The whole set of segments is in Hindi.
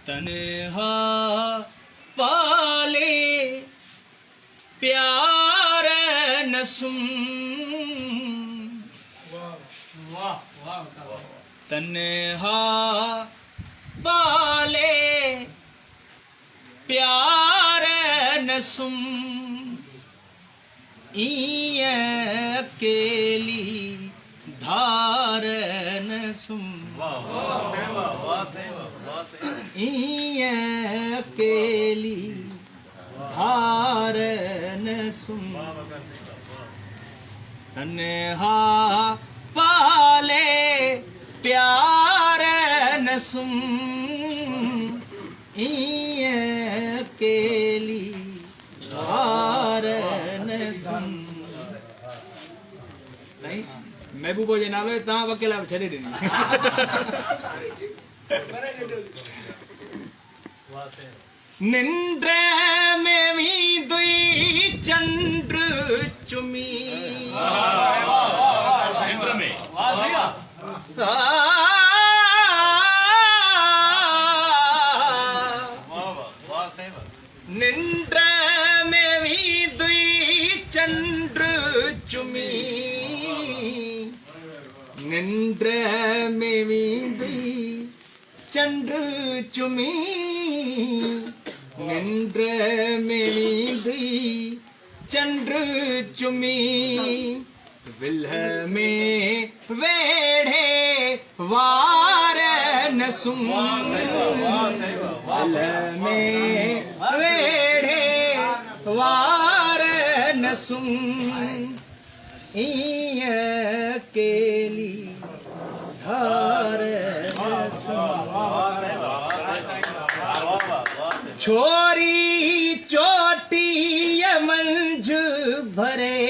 तन्हा पाले प्यार न सुन, तन्हा पाले प्यार न सुन, अकेली धार न सुन, अकेली धार न सुन, तन्हा पाले प्यार न सुन, अकेली धार न सुन। नहीं महबूबो जे नाले तव्हां वकीला छॾे ॾिनी। निंड में भी दुई चंद्र चुमी, निंड में निंद्र में भी दुई चंद्र चुमी, निंद्र में भी दुई चंद्र चुमी, निंद्र में भी दुई चंद्र चुमी, विल्ह में वेढ़े वार न सुन, विल्ह में वेढ़े वार न सुन, अकेली धार न सुन। छोरी चोटी मंझ भरे,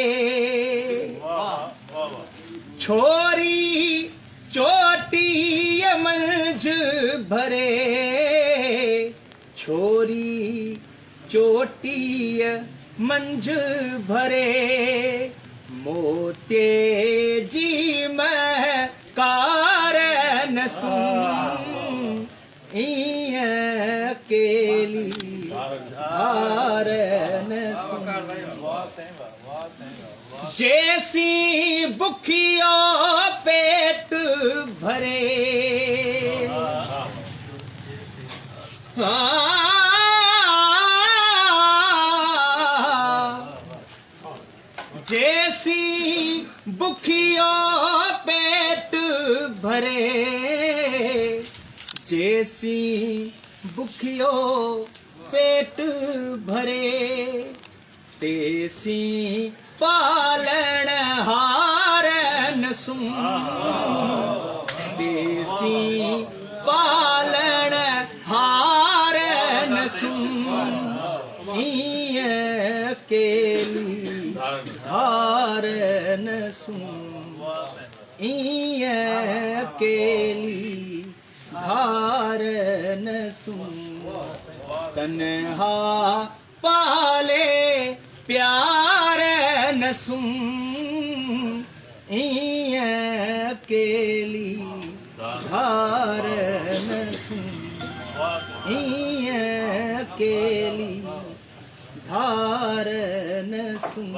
छोरी चोटी मंझ भरे, छोरी चोटी मंझ भरे, मोते जी महकार न सुन, अकेली धार न सुन। जैसी बुखियो पेट भरे, जैसी बुखियो पेट भरे, जैसी बुखियो पेट भरे, तेसी पालन हार न सुन, तेसी पालन हार न सुन, अकेली धार न सुन, अकेली धार न सुन, तन्हा पाले प्यार न सुन, अकेली धार न सुन, अकेली धार न सुन।